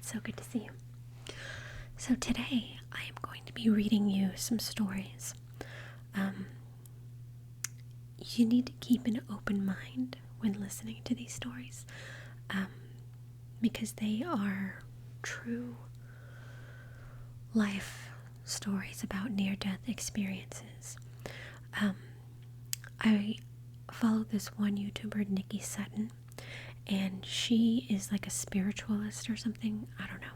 It's so good to see you. So today I am going to be reading you some stories. You need to keep an open mind when listening to these stories, because they are true life stories about near-death experiences. I follow this one YouTuber, Nikki Sutton, and she is like a spiritualist or something. I don't know.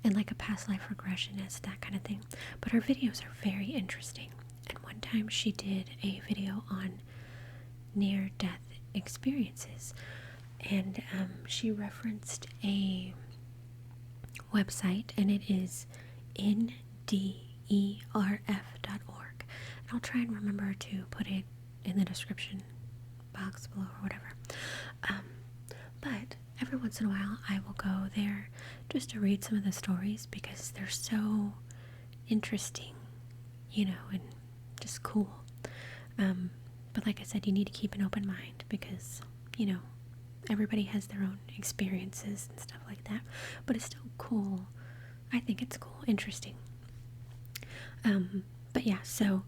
And like a past life regressionist, that kind of thing. But her videos are very interesting. And one time she did a video on near-death experiences, and she referenced a website, and it is NearDeath.org. And I'll try and remember to put it in the description box below or whatever. But every once in a while I will go there just to read some of the stories because they're so interesting, and just cool. But like I said, you need to keep an open mind because, everybody has their own experiences and stuff like that. But it's still cool. I think it's cool, interesting. But yeah, so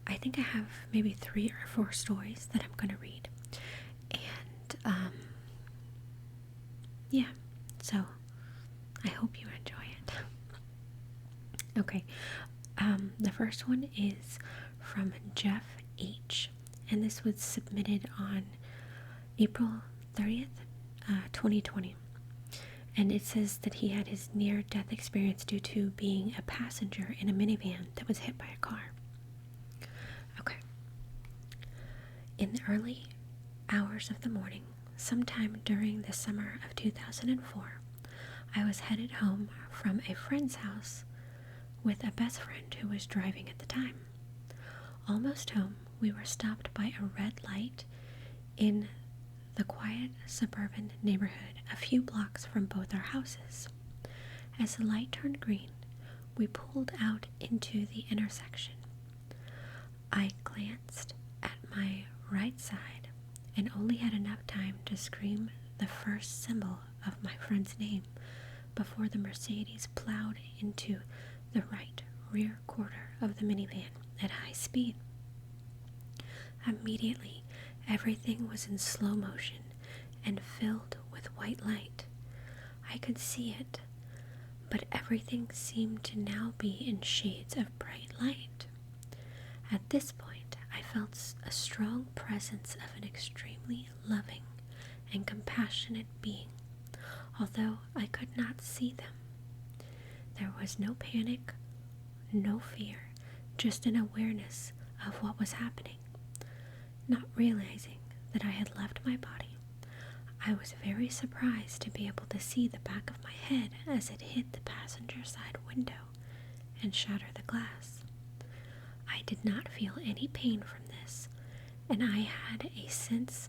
I think I have maybe 3 or 4 stories that I'm going to read. And, yeah, so I hope you enjoy it. Okay, the first one is from Jeff H. And this was submitted on April 30th, 2020. And it says that he had his near-death experience due to being a passenger in a minivan that was hit by a car. Okay. In the early hours of the morning, sometime during the summer of 2004, I was headed home from a friend's house with a best friend who was driving at the time. Almost home, we were stopped by a red light in the quiet suburban neighborhood a few blocks from both our houses. As the light turned green, we pulled out into the intersection. I glanced at my right side and only had enough time to scream the first symbol of my friend's name before the Mercedes plowed into the right rear quarter of the minivan at high speed. Immediately, everything was in slow motion and filled with white light. I could see it, but everything seemed to now be in shades of bright light. At this point, I felt a strong presence of an extremely loving and compassionate being, although I could not see them. There was no panic, no fear, just an awareness of what was happening. Not realizing that I had left my body, I was very surprised to be able to see the back of my head as it hit the passenger side window and shattered the glass. I did not feel any pain from this, and I had a sense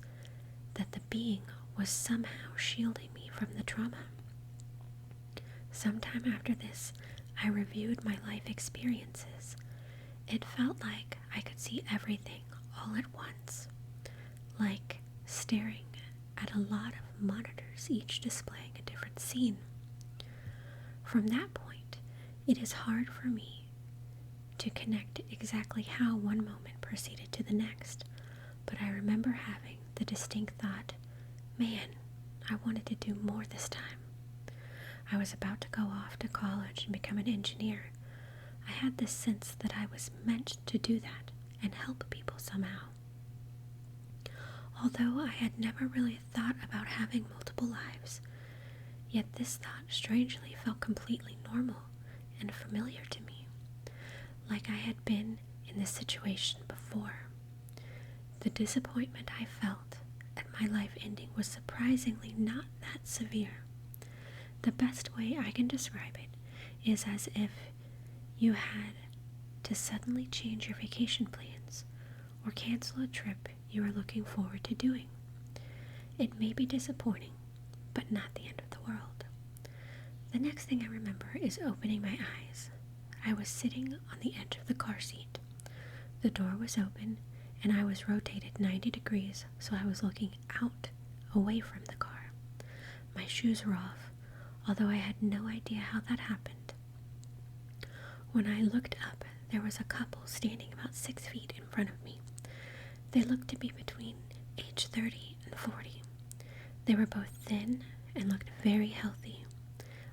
that the being was somehow shielding me from the trauma. Sometime after this, I reviewed my life experiences. It felt like I could see everything all at once, like staring at a lot of monitors, each displaying a different scene. From that point, it is hard for me to connect exactly how one moment proceeded to the next, but I remember having the distinct thought, man, I wanted to do more this time. I was about to go off to college and become an engineer. I had this sense that I was meant to do that and help people somehow. Although I had never really thought about having multiple lives, yet this thought strangely felt completely normal and familiar to me, like I had been in this situation before. The disappointment I felt at my life ending was surprisingly not that severe. The best way I can describe it is as if you had to suddenly change your vacation plans or cancel a trip you are looking forward to doing. It may be disappointing, but not the end of the world. The next thing I remember is opening my eyes. I was sitting on the edge of the car seat. The door was open, and I was rotated 90 degrees, so I was looking out, away from the car. My shoes were off, although I had no idea how that happened. When I looked up, there was a couple standing about 6 feet in front of me. They looked to be between age 30 and 40. They were both thin and looked very healthy.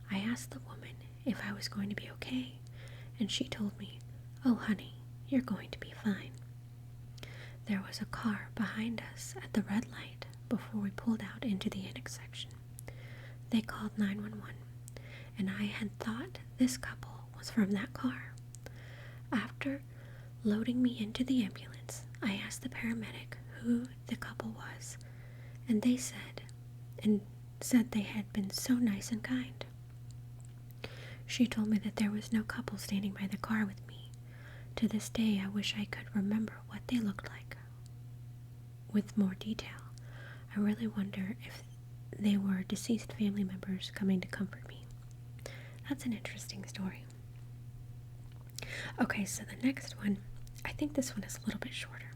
I asked the woman if I was going to be okay, and she told me, "Oh honey, you're going to be fine." There was a car behind us at the red light before we pulled out into the intersection. They called 911, and I had thought this couple was from that car. After loading me into the ambulance, I asked the paramedic who the couple was, and they said they had been so nice and kind. She told me that there was no couple standing by the car with me. To this day, I wish I could remember what they looked like with more detail. I really wonder if they were deceased family members coming to comfort me. That's an interesting story. Okay, so the next one, I think this one is a little bit shorter.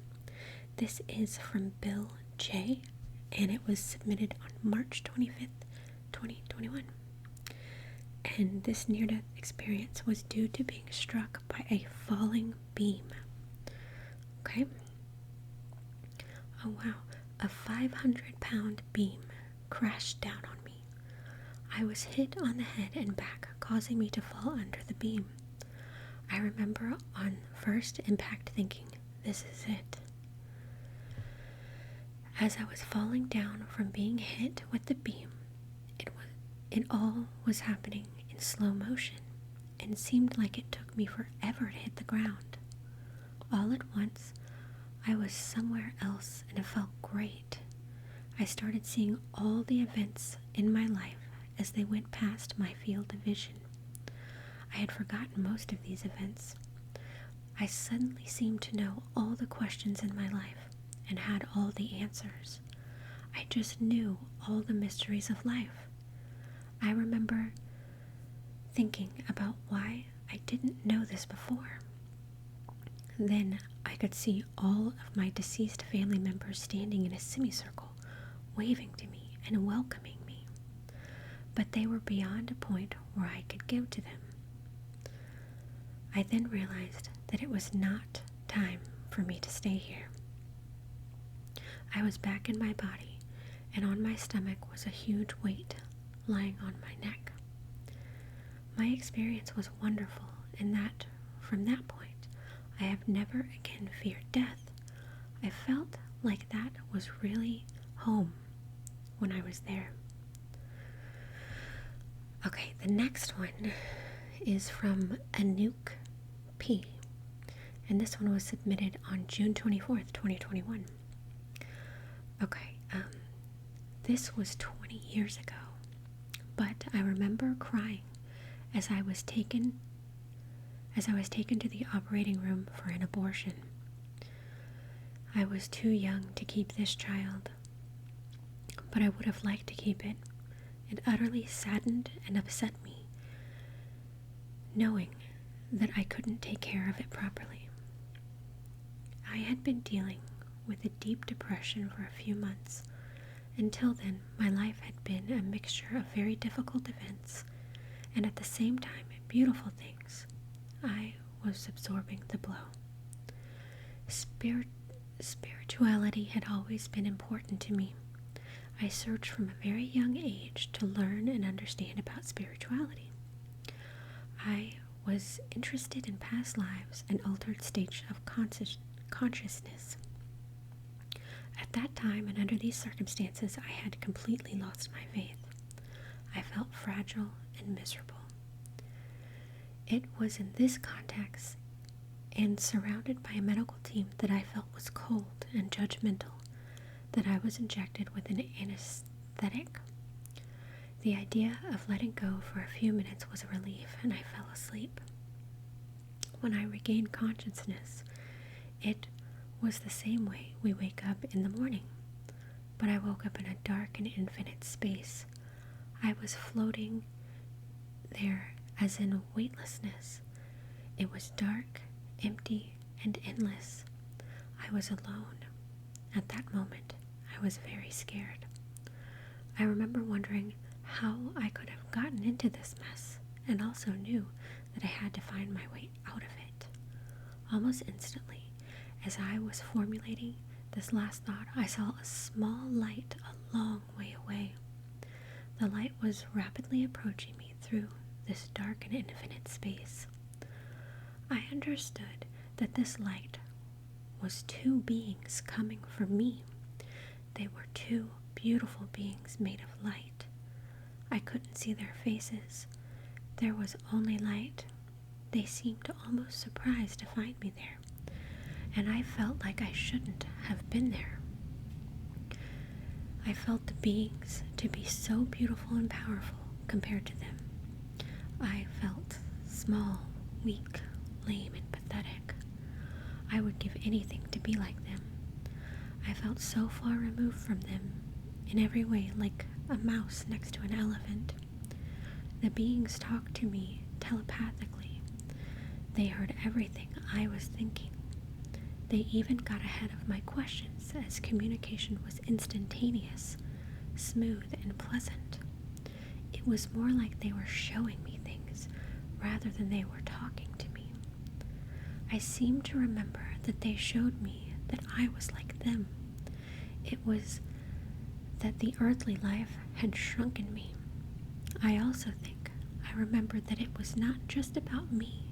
This is from Bill J, and it was submitted on March 25th, 2021. And this near-death experience was due to being struck by a falling beam. Okay? Oh wow, a 500-pound beam crashed down on me. I was hit on the head and back, causing me to fall under the beam. I remember on first impact thinking, this is it. As I was falling down from being hit with the beam, it all was happening in slow motion and seemed like it took me forever to hit the ground. All at once, I was somewhere else and it felt great. I started seeing all the events in my life as they went past my field of vision. I had forgotten most of these events. I suddenly seemed to know all the questions in my life and had all the answers. I just knew all the mysteries of life. I remember thinking about why I didn't know this before. Then I could see all of my deceased family members standing in a semicircle, waving to me and welcoming me. But they were beyond a point where I could give to them. I then realized that it was not time for me to stay here. I was back in my body, and on my stomach was a huge weight lying on my neck. My experience was wonderful in that, from that point, I have never again feared death. I felt like that was really home when I was there. Okay, the next one is from Anouk P. And this one was submitted on June 24th, 2021. Okay, this was 20 years ago, but I remember crying as I was taken to the operating room for an abortion. I was too young to keep this child, but I would have liked to keep it. It utterly saddened and upset me, knowing that I couldn't take care of it properly. I had been dealing with a deep depression for a few months. Until then, my life had been a mixture of very difficult events and at the same time beautiful things. I was absorbing the blow. Spirituality had always been important to me. I searched from a very young age to learn and understand about spirituality. I was interested in past lives and altered states of consciousness. At that time and under these circumstances, I had completely lost my faith. I felt fragile and miserable. It was in this context and surrounded by a medical team that I felt was cold and judgmental that I was injected with an anesthetic. The idea of letting go for a few minutes was a relief, and I fell asleep. When I regained consciousness, it was the same way we wake up in the morning, but I woke up in a dark and infinite space. I was floating there as in weightlessness. It was dark, empty, and endless. I was alone. At that moment, I was very scared. I remember wondering how I could have gotten into this mess, and also knew that I had to find my way out of it. Almost instantly, as I was formulating this last thought, I saw a small light a long way away. The light was rapidly approaching me through this dark and infinite space. I understood that this light was two beings coming for me. They were two beautiful beings made of light. I couldn't see their faces. There was only light. They seemed almost surprised to find me there, and I felt like I shouldn't have been there. I felt the beings to be so beautiful and powerful compared to them. I felt small, weak, lame, and pathetic. I would give anything to be like them. I felt so far removed from them, in every way like a mouse next to an elephant. The beings talked to me telepathically. They heard everything I was thinking. They even got ahead of my questions, as communication was instantaneous, smooth, and pleasant. It was more like they were showing me things rather than they were talking to me. I seem to remember that they showed me that I was like them. It was that the earthly life had shrunken me. I also think I remembered that it was not just about me,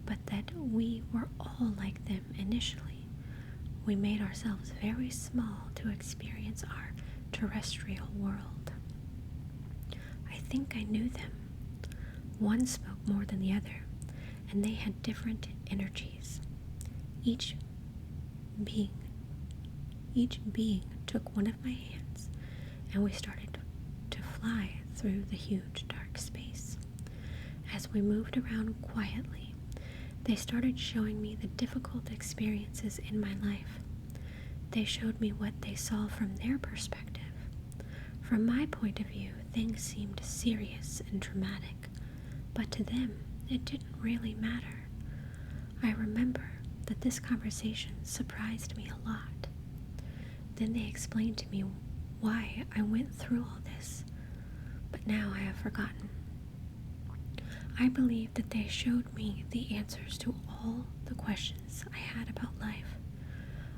but that we were all like them initially. We made ourselves very small to experience our terrestrial world. I think I knew them. One spoke more than the other, and they had different energies. Each being took one of my hands, and we started to fly through the huge dark space. As we moved around quietly, they started showing me the difficult experiences in my life. They showed me what they saw from their perspective. From my point of view, things seemed serious and dramatic, but to them, it didn't really matter. I remember that this conversation surprised me a lot. Then they explained to me why I went through all this, but now I have forgotten. I believe that they showed me the answers to all the questions I had about life.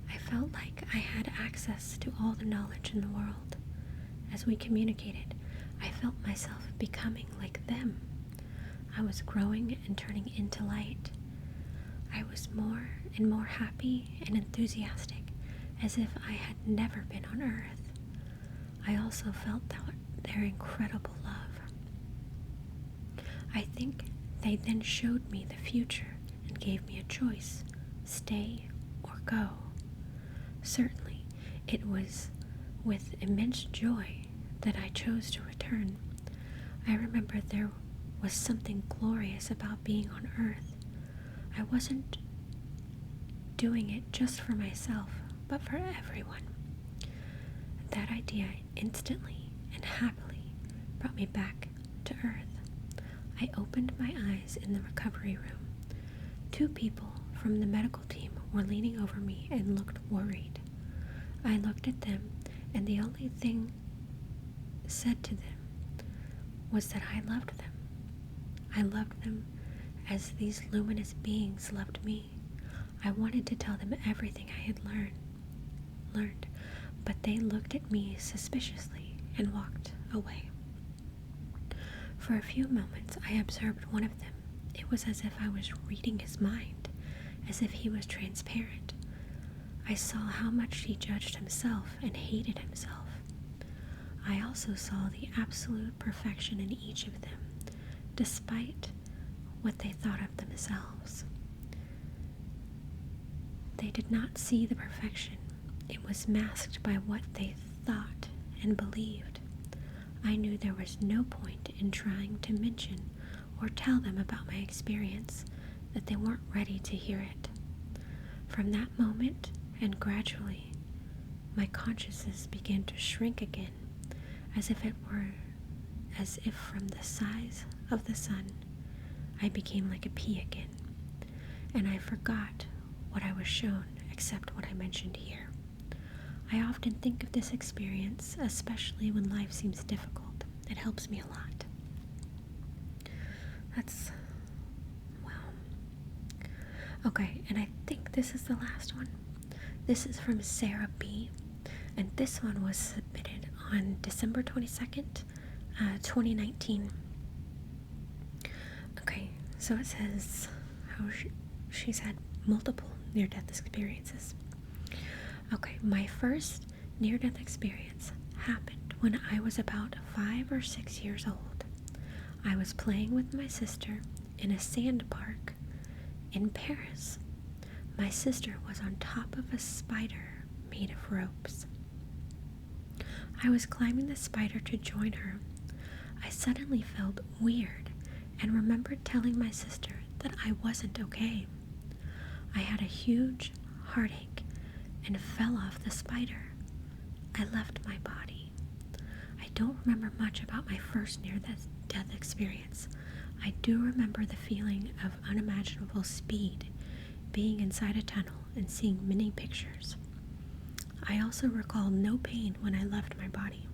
I felt like I had access to all the knowledge in the world. As we communicated, I felt myself becoming like them. I was growing and turning into light. I was more and more happy and enthusiastic, as if I had never been on Earth. I also felt their incredible love. I think they then showed me the future and gave me a choice: stay or go. Certainly, it was with immense joy that I chose to return. I remember there was something glorious about being on Earth. I wasn't doing it just for myself, but for everyone. That idea instantly and happily brought me back to Earth. I opened my eyes in the recovery room. Two people from the medical team were leaning over me and looked worried. I looked at them, and the only thing said to them was that I loved them. I loved them as these luminous beings loved me. I wanted to tell them everything I had learned, but they looked at me suspiciously and walked away. For a few moments, I observed one of them. It was as if I was reading his mind, as if he was transparent. I saw how much he judged himself and hated himself. I also saw the absolute perfection in each of them, despite what they thought of themselves. They did not see the perfection. It was masked by what they thought and believed. I knew there was no point in trying to mention or tell them about my experience, that they weren't ready to hear it. From that moment, and gradually, my consciousness began to shrink again, as if from the size of the sun, I became like a pea again, and I forgot what I was shown except what I mentioned here. I often think of this experience, especially when life seems difficult, It helps me a lot. That's, wow. Okay, and I think this is the last one. This is from Sarah B. And this one was submitted on December 22nd, 2019. Okay, so it says how she's had multiple near-death experiences. Okay, my first near-death experience happened when I was about 5 or 6 years old. I was playing with my sister in a sand park in Paris. My sister was on top of a spider made of ropes. I was climbing the spider to join her. I suddenly felt weird and remembered telling my sister that I wasn't okay. I had a huge heartache and fell off the spider. I left my body. I don't remember much about my first near-death experience. I do remember the feeling of unimaginable speed, being inside a tunnel and seeing many pictures. I also recall no pain when I left my body.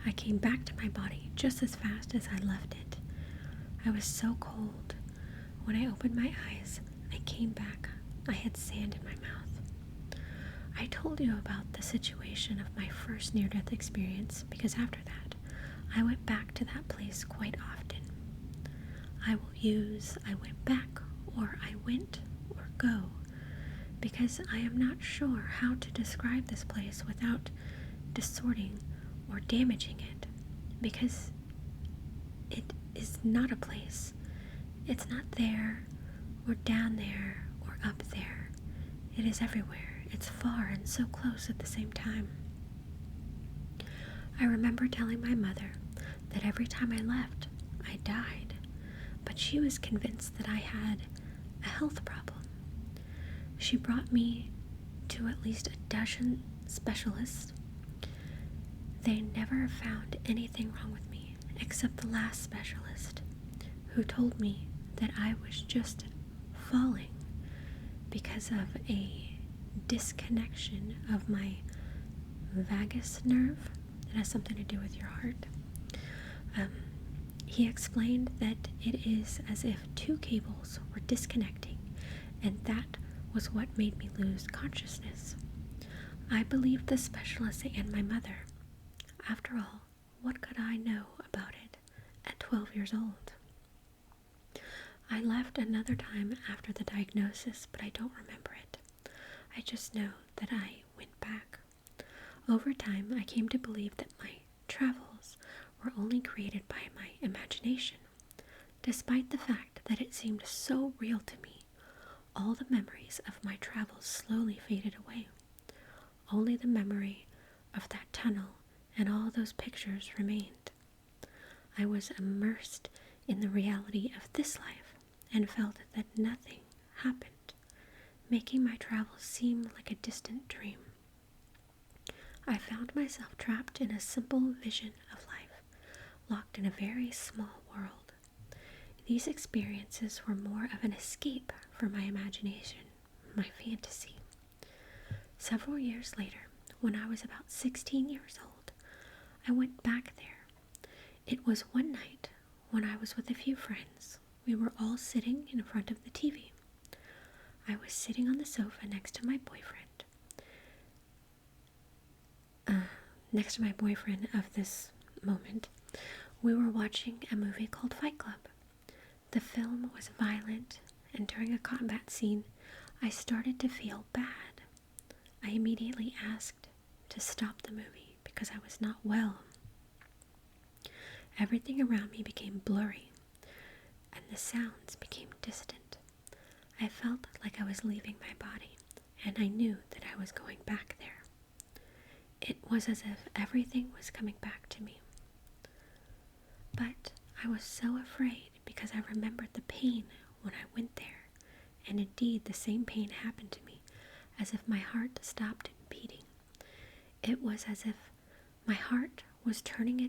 I came back to my body just as fast as I left it. I was so cold. When I opened my eyes, I came back. I had sand in my mouth. I told you about the situation of my first near-death experience because after that, I went back to that place quite often. I will use I went back or I went or go because I am not sure how to describe this place without distorting or damaging it, because it is not a place. It's not there or down there or up there. It is everywhere. It's far and so close at the same time. I remember telling my mother that every time I left, I died, but she was convinced that I had a health problem. She brought me to at least a dozen specialists. They never found anything wrong with me except the last specialist, who told me that I was just falling because of a disconnection of my vagus nerve that has something to do with your heart. He explained that it is as if two cables were disconnecting, and that was what made me lose consciousness. I believed the specialist and my mother. After all, what could I know about it at 12 years old? I left another time after the diagnosis, but I don't remember it. I just know that I went back. Over time, I came to believe that my travels were only created by my imagination. Despite the fact that it seemed so real to me, all the memories of my travels slowly faded away. Only the memory of that tunnel and all those pictures remained. I was immersed in the reality of this life and felt that nothing happened, making my travels seem like a distant dream. I found myself trapped in a simple vision of life, locked in a very small world. These experiences were more of an escape from my imagination, my fantasy. Several years later, when I was about 16 years old, I went back there. It was one night when I was with a few friends. We were all sitting in front of the TV. I was sitting on the sofa next to my boyfriend. Of this moment. We were watching a movie called Fight Club. The film was violent, and during a combat scene, I started to feel bad. I immediately asked to stop the movie because I was not well. Everything around me became blurry, and the sounds became distant. I felt like I was leaving my body, and I knew that I was going back there. It was as if everything was coming back to me. But I was so afraid because I remembered the pain when I went there, and indeed the same pain happened to me, as if my heart stopped beating. It was as if my heart was turning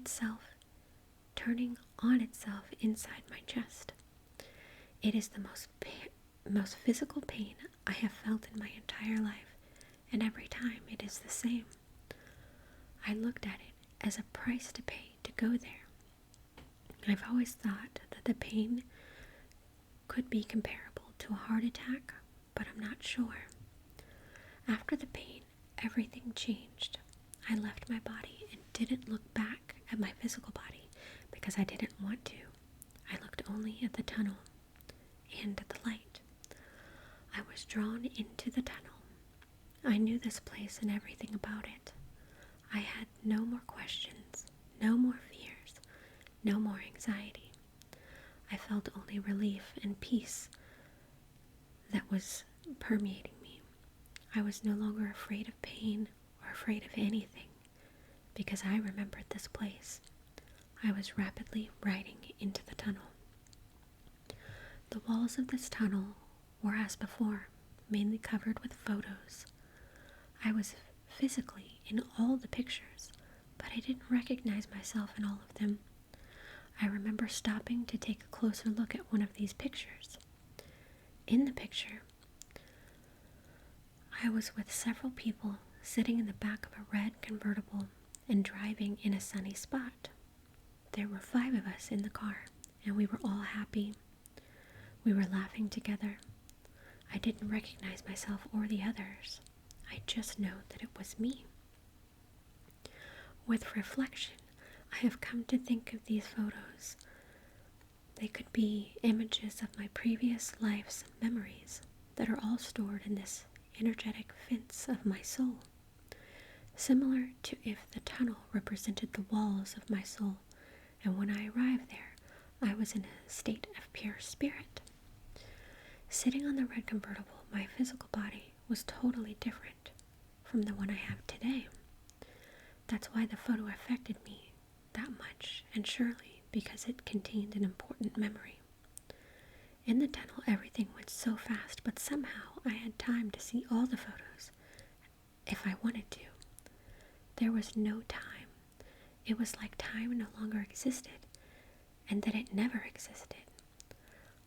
on itself inside my chest. It is the most physical pain I have felt in my entire life, and every time it is the same. I looked at it as a price to pay to go there. I've always thought that the pain could be comparable to a heart attack, but I'm not sure. After the pain, everything changed. I left my body and didn't look back at my physical body because I didn't want to. I looked only at the tunnel and at the light. I was drawn into the tunnel. I knew this place and everything about it. I had no more questions, no more fears, no more anxiety. I felt only relief and peace that was permeating me. I was no longer afraid of pain or afraid of anything because I remembered this place. I was rapidly riding into the tunnel. The walls of this tunnel were as before, mainly covered with photos. I was physically in all the pictures, but I didn't recognize myself in all of them. I remember stopping to take a closer look at one of these pictures. In the picture, I was with several people sitting in the back of a red convertible and driving in a sunny spot. There were 5 of us in the car, and we were all happy. We were laughing together. I didn't recognize myself or the others. I just know that it was me. With reflection, I have come to think of these photos. They could be images of my previous life's memories that are all stored in this energetic fence of my soul. Similar to if the tunnel represented the walls of my soul, and when I arrived there, I was in a state of pure spirit. Sitting on the red convertible, my physical body was totally different from the one I have today. That's why the photo affected me that much, and surely because it contained an important memory. In the tunnel, everything went so fast, but somehow I had time to see all the photos if I wanted to. There was no time. It was like time no longer existed, and that it never existed.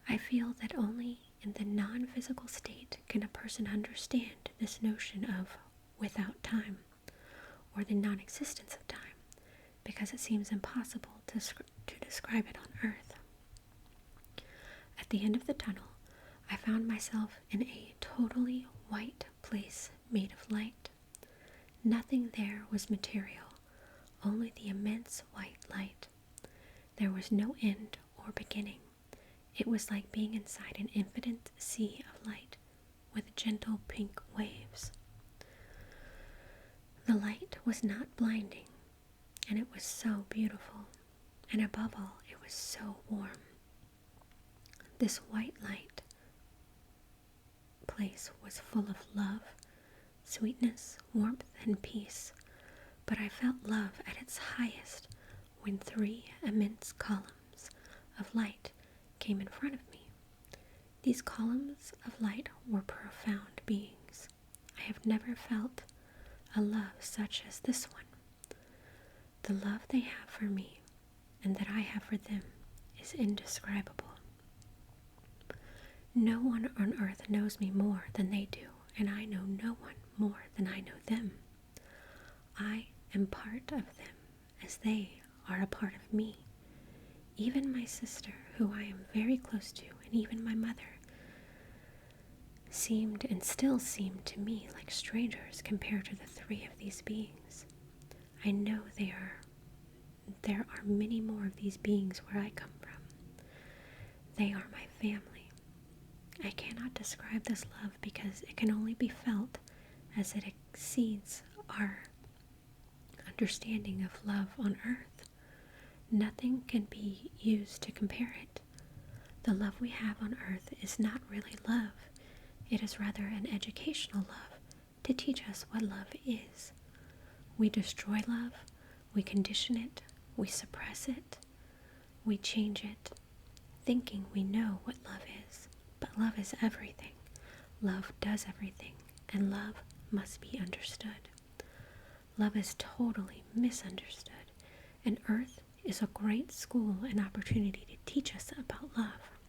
I feel that only in the non-physical state can a person understand this notion of without time, or the non-existence of time, because it seems impossible to describe it on Earth. At the end of the tunnel, I found myself in a totally white place made of light. Nothing there was material, only the immense white light. There was no end or beginning. It was like being inside an infinite sea of light with gentle pink waves. The light was not blinding, and it was so beautiful, and above all, it was so warm. This white light place was full of love, sweetness, warmth, and peace, but I felt love at its highest when 3 immense columns of light came in front of me. These columns of light were profound beings. I have never felt a love such as this one. The love they have for me and that I have for them is indescribable. No one on earth knows me more than they do, and I know no one more than I know them. I am part of them as they are a part of me. Even my sister, who I am very close to, and even my mother, seemed and still seem to me like strangers compared to the 3 of these beings. I know there are many more of these beings where I come from. They are my family. I cannot describe this love because it can only be felt as it exceeds our understanding of love on earth. Nothing can be used to compare it. The love we have on earth is not really love. It is rather an educational love to teach us what love is. We destroy love, we condition it, we suppress it, we change it, thinking we know what love is. But love is everything. Love does everything, and love must be understood. Love is totally misunderstood, and earth is a great school and opportunity to teach us about love.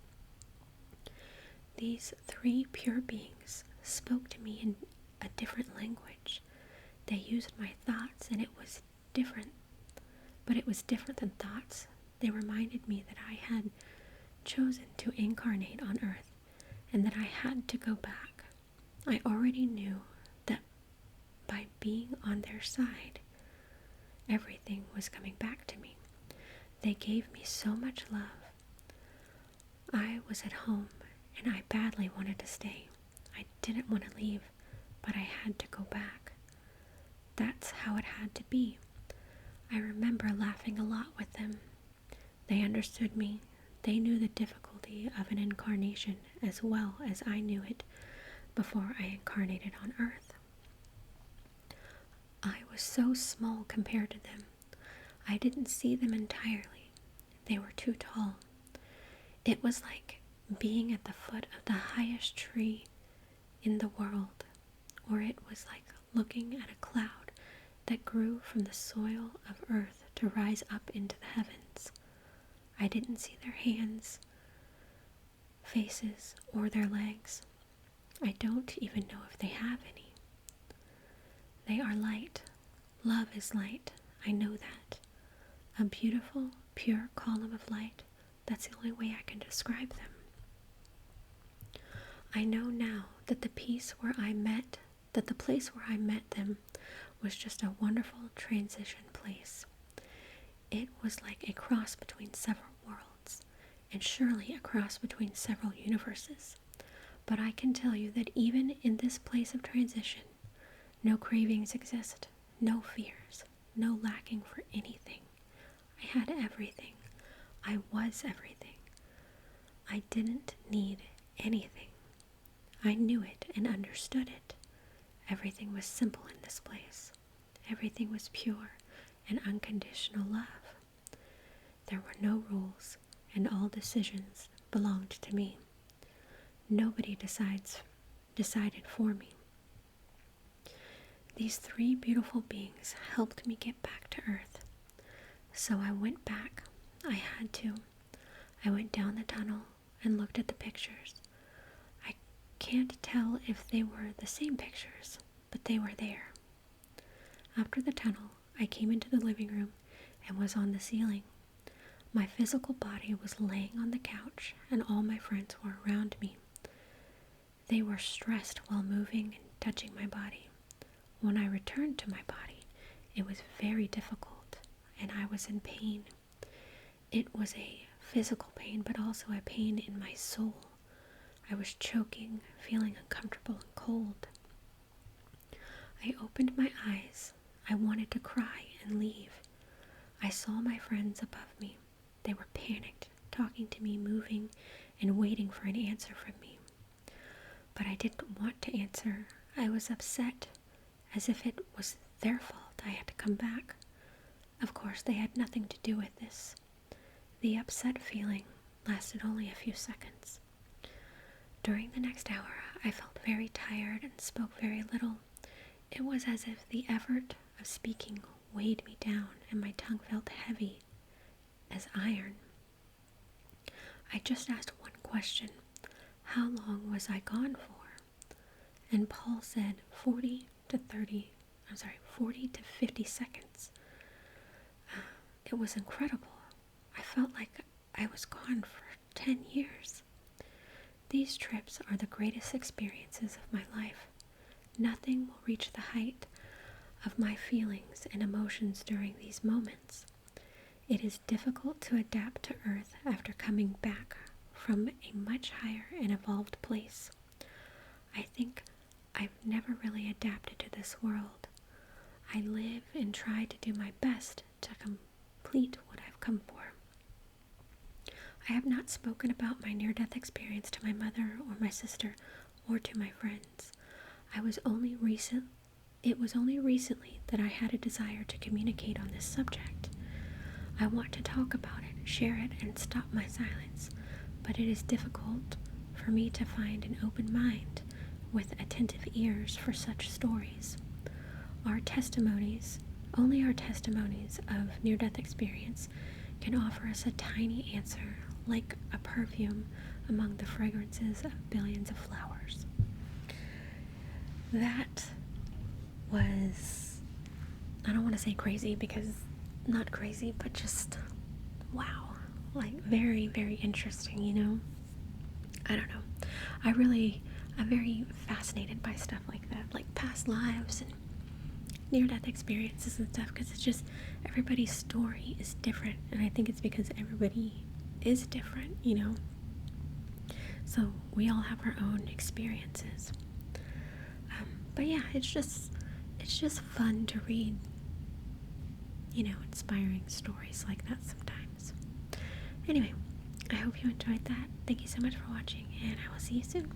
These 3 pure beings spoke to me in a different language. They used my thoughts, and it was different. but it was different than thoughts. They reminded me that I had chosen to incarnate on Earth and that I had to go back. I already knew that by being on their side, everything was coming back to me. They gave me so much love. I was at home and I badly wanted to stay. I didn't want to leave, but I had to go back. That's how it had to be. I remember laughing a lot with them. They understood me. They knew the difficulty of an incarnation as well as I knew it before I incarnated on Earth. I was so small compared to them. I didn't see them entirely. They were too tall. It was like being at the foot of the highest tree in the world, or it was like looking at a cloud that grew from the soil of Earth to rise up into the heavens. I didn't see their hands, faces, or their legs. I don't even know if they have any. They are light. Love is light. I know that. A beautiful, pure column of light. That's the only way I can describe them. I know now that the place where I met them was just a wonderful transition place. It was like a cross between several worlds, and surely a cross between several universes. But I can tell you that even in this place of transition, no cravings exist, no fears, no lacking for anything. I had everything. I was everything. I didn't need anything. I knew it and understood it. Everything was simple in this place. Everything was pure and unconditional love. There were no rules, and all decisions belonged to me. Nobody decided for me. These three beautiful beings helped me get back to Earth. So I went back. I had to. I went down the tunnel and looked at the pictures. I can't tell if they were the same pictures, but they were there. After the tunnel, I came into the living room and was on the ceiling. My physical body was laying on the couch, and all my friends were around me. They were stressed while moving and touching my body. When I returned to my body, it was very difficult, and I was in pain. It was a physical pain, but also a pain in my soul. I was choking, feeling uncomfortable and cold. I opened my eyes. I wanted to cry and leave. I saw my friends above me. They were panicked, talking to me, moving, and waiting for an answer from me. But I didn't want to answer. I was upset, as if it was their fault I had to come back. Of course, they had nothing to do with this. The upset feeling lasted only a few seconds. During the next hour, I felt very tired and spoke very little. It was as if the effort of speaking weighed me down, and my tongue felt heavy as iron. I just asked one question: how long was I gone for? And Paul said 40 to 50 seconds. It was incredible. I felt like I was gone for 10 years. These trips are the greatest experiences of my life. Nothing will reach the height of my feelings and emotions during these moments. It is difficult to adapt to Earth after coming back from a much higher and evolved place. I think I've never really adapted to this world. I live and try to do my best to complete what I've come for. I have not spoken about my near-death experience to my mother or my sister or to my friends. It was only recently that I had a desire to communicate on this subject. I want to talk about it, share it, and stop my silence, but it is difficult for me to find an open mind with attentive ears for such stories. Only our testimonies of near-death experience can offer us a tiny answer, like a perfume among the fragrances of billions of flowers. That was, I don't want to say crazy because not crazy, but just wow. Like, very, very interesting, you know? I don't know. I'm very fascinated by stuff like that, like past lives and near-death experiences and stuff, because it's just everybody's story is different, and I think it's because everybody is different, you know? So we all have our own experiences. But yeah, it's just fun to read, inspiring stories like that sometimes. Anyway, I hope you enjoyed that. Thank you so much for watching, and I will see you soon.